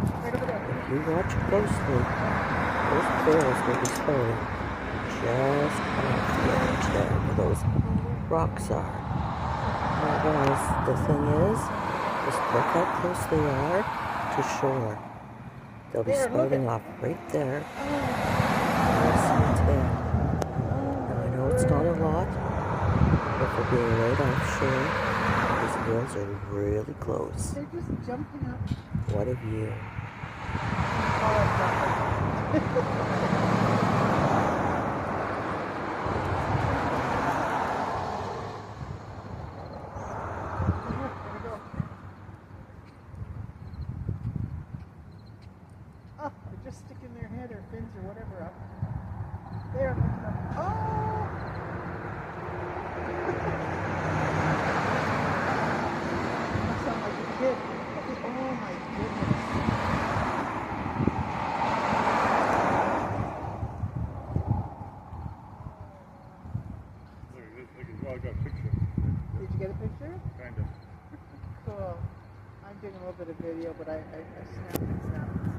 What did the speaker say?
Right over there. If you watch closely, those barrels will be spouting just off the edge there where those rocks are. Now guys, the thing is, just look how close they are to shore. They'll be spouting off right there. You'll see it there. Now I know it's not a lot, but for being right offshore, these girls are really close. They're just jumping up. What a view. Oh, they're just sticking their head or fins or whatever up. There, looking up. Oh! You sound like a kid. Oh my goodness. Well, I got a picture. Did you get a picture? Kind of. Cool. I'm doing a little bit of video, but I snapped it.